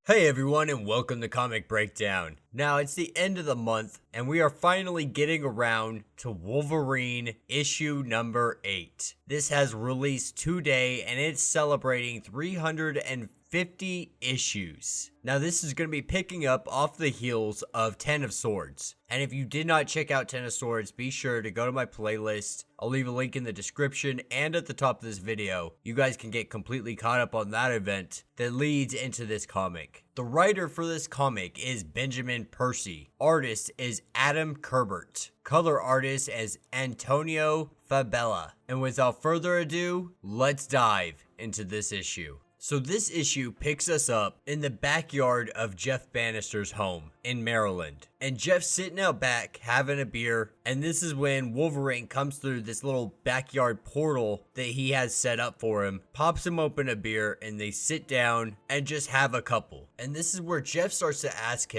Hey everyone, and welcome to Comic Breakdown. Now, it's the end of the month, and we are finally getting around to Wolverine issue number 8. This has released today, and it's celebrating 350 issues. Now, this is going to be picking up off the heels of 10 of Swords. And if you did not check out 10 of Swords, be sure to go to my playlist. I'll leave a link in the description and at the top of this video. You guys can get completely caught up on that event that leads into this comic. The writer for this comic is Benjamin Percy. Artist is Adam Kubert. Color artist is Antonio Fabela. And without further ado, let's dive into this issue. So this issue picks us up in the backyard of Jeff Bannister's home in Maryland. And Jeff's sitting out back having a beer. And this is when Wolverine comes through this little backyard portal that he has set up for him, pops him open a beer, and they sit down and just have a couple. And this is where Jeff starts to ask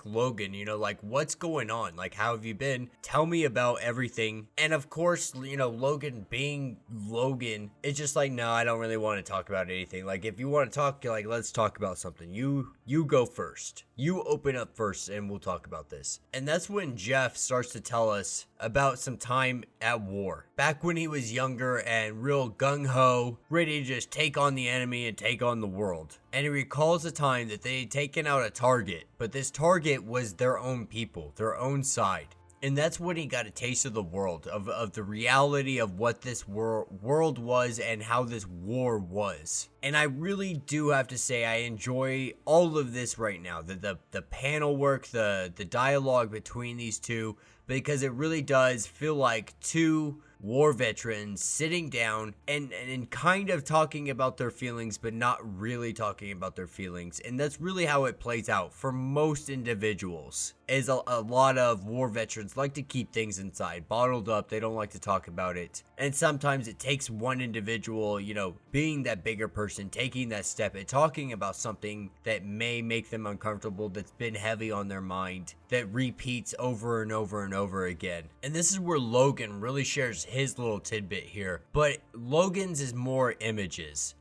Logan, like, what's going on? Like, how have you been? Tell me about everything. And of course, Logan being Logan, it's just like, no, I don't really want to talk about anything. Like, if you want to talk, like, let's talk about something. You go first. You open up first and we'll talk about this. And that's when Jeff starts to tell us about some time at war. Back when he was younger and real gung-ho, ready to just take on the enemy and take on the world. And he recalls a time that they had taken out a target, but this target was their own people, their own side. And that's when he got a taste of the world, of the reality of what this world was and how this war was. And I really do have to say I enjoy all of this right now. The panel work, the dialogue between these two, because it really does feel like two war veterans sitting down and kind of talking about their feelings, but not really talking about their feelings. And that's really how it plays out for most individuals. Is a lot of war veterans like to keep things inside, bottled up. They don't like to talk about it. And sometimes it takes one individual, being that bigger person, taking that step and talking about something that may make them uncomfortable, that's been heavy on their mind, that repeats over and over and over again. And this is where Logan really shares his little tidbit here. But Logan's is more images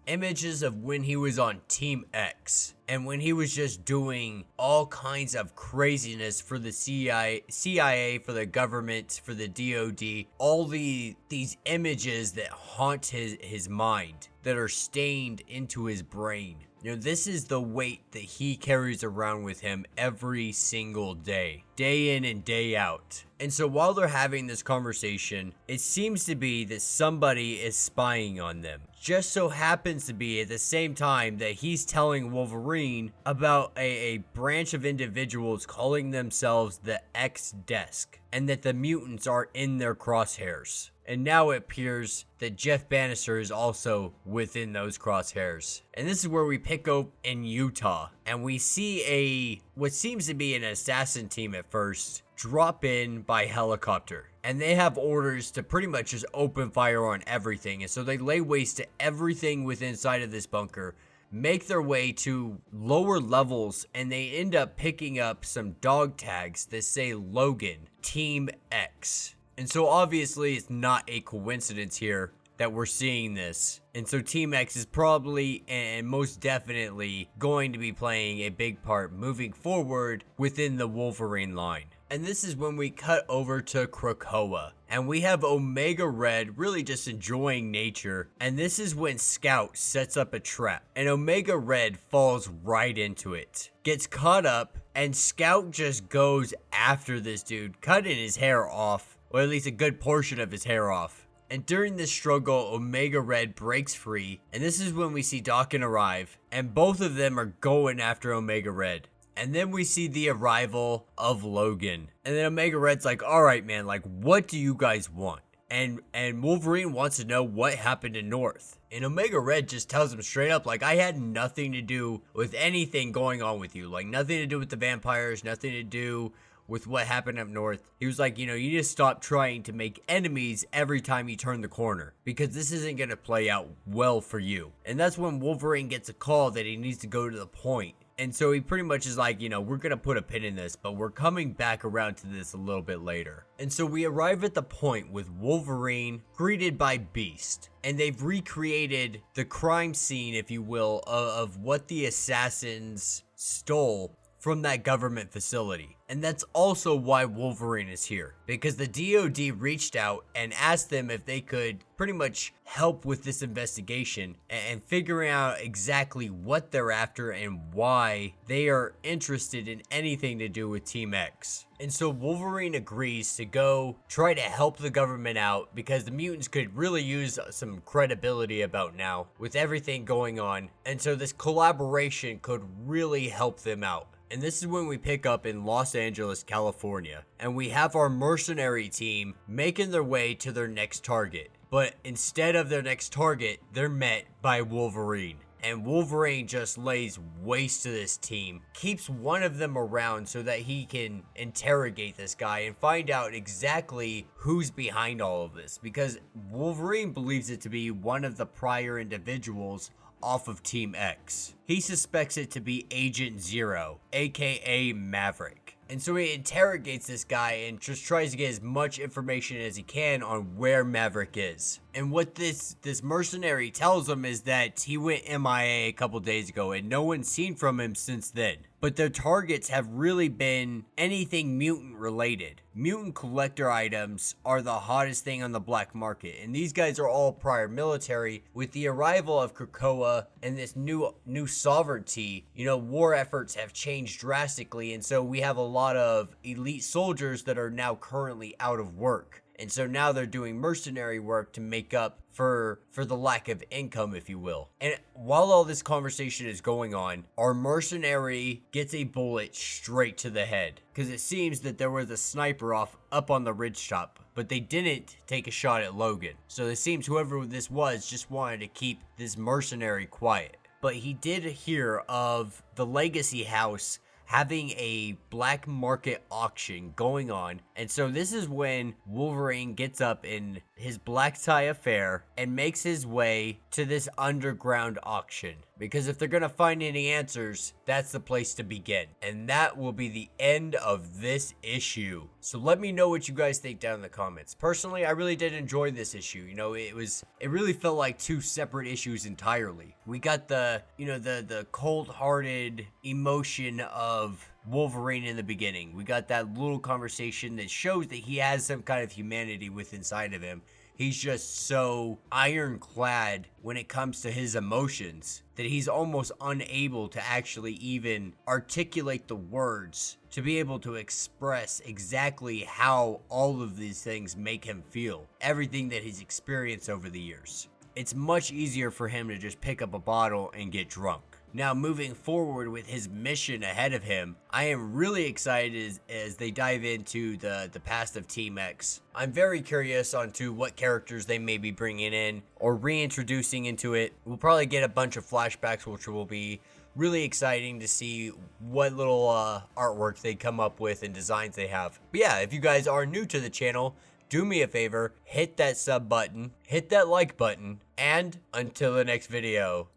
of when he was on Team X. And when he was just doing all kinds of craziness for the CIA, for the government, for the DOD, all these images that haunt his mind, that are stained into his brain. This is the weight that he carries around with him every single day in and day out. And so while they're having this conversation, it seems to be that somebody is spying on them. Just so happens to be at the same time that he's telling Wolverine about a branch of individuals calling themselves the X Desk, and that the mutants are in their crosshairs. And now it appears that Jeff Bannister is also within those crosshairs. And this is where we pick up in Utah. And we see what seems to be an assassin team at first drop in by helicopter. And they have orders to pretty much just open fire on everything. And so they lay waste to everything within inside of this bunker, make their way to lower levels, and they end up picking up some dog tags that say Logan, Team X. And so obviously it's not a coincidence here that we're seeing this. And so Team X is probably and most definitely going to be playing a big part moving forward within the Wolverine line. And this is when we cut over to Krakoa. And we have Omega Red really just enjoying nature. And this is when Scout sets up a trap. And Omega Red falls right into it. Gets caught up. And Scout just goes after this dude, cutting his hair off. Or at least a good portion of his hair off. And during this struggle, Omega Red breaks free. And this is when we see Daken arrive. And both of them are going after Omega Red. And then we see the arrival of Logan. And then Omega Red's like, alright man, like, what do you guys want? And Wolverine wants to know what happened in North. And Omega Red just tells him straight up, like, I had nothing to do with anything going on with you. Like, nothing to do with the vampires, nothing to do with what happened up north. He was like, you just stop trying to make enemies every time you turn the corner, because this isn't going to play out well for you. And that's when Wolverine gets a call that he needs to go to the point. And so he pretty much is like, we're going to put a pin in this, but we're coming back around to this a little bit later. And so we arrive at the point with Wolverine greeted by Beast. And they've recreated the crime scene, if you will, of what the assassins stole from that government facility. And that's also why Wolverine is here, because the DoD reached out and asked them if they could pretty much help with this investigation and figuring out exactly what they're after and why they are interested in anything to do with Team X. And so Wolverine agrees to go try to help the government out, because the mutants could really use some credibility about now with everything going on. And so this collaboration could really help them out. And this is when we pick up in Los Angeles, California, and we have our mercenary team making their way to their next target. But instead of their next target, they're met by Wolverine. And Wolverine just lays waste to this team, keeps one of them around so that he can interrogate this guy and find out exactly who's behind all of this. Because Wolverine believes it to be one of the prior individuals off of Team X. He suspects it to be Agent Zero, aka Maverick. And so he interrogates this guy and just tries to get as much information as he can on where Maverick is. And what this mercenary tells him is that he went MIA a couple days ago and no one's seen from him since then. But their targets have really been anything mutant related. Mutant collector items are the hottest thing on the black market, and these guys are all prior military. With the arrival of Krakoa and this new sovereignty, war efforts have changed drastically, and so we have a lot of elite soldiers that are now currently out of work. And so now they're doing mercenary work to make up for the lack of income, if you will. And while all this conversation is going on, our mercenary gets a bullet straight to the head, because it seems that there was a sniper up on the ridgetop, but they didn't take a shot at Logan. So it seems whoever this was just wanted to keep this mercenary quiet. But he did hear of the Legacy House having a black market auction going on. And so this is when Wolverine gets up in his black tie affair and makes his way to this underground auction. Because if they're gonna find any answers, that's the place to begin. And that will be the end of this issue. So let me know what you guys think down in the comments. Personally, I really did enjoy this issue. It really felt like two separate issues entirely. We got the cold-hearted emotion of Wolverine in the beginning. We got that little conversation that shows that he has some kind of humanity within inside of him. He's just so ironclad when it comes to his emotions that he's almost unable to actually even articulate the words to be able to express exactly how all of these things make him feel. Everything that he's experienced over the years. It's much easier for him to just pick up a bottle and get drunk. Now, moving forward with his mission ahead of him, I am really excited as they dive into the past of Team X. I'm very curious onto what characters they may be bringing in or reintroducing into it. We'll probably get a bunch of flashbacks, which will be really exciting to see what little artwork they come up with and designs they have. But yeah, if you guys are new to the channel, do me a favor, hit that sub button, hit that like button, and until the next video.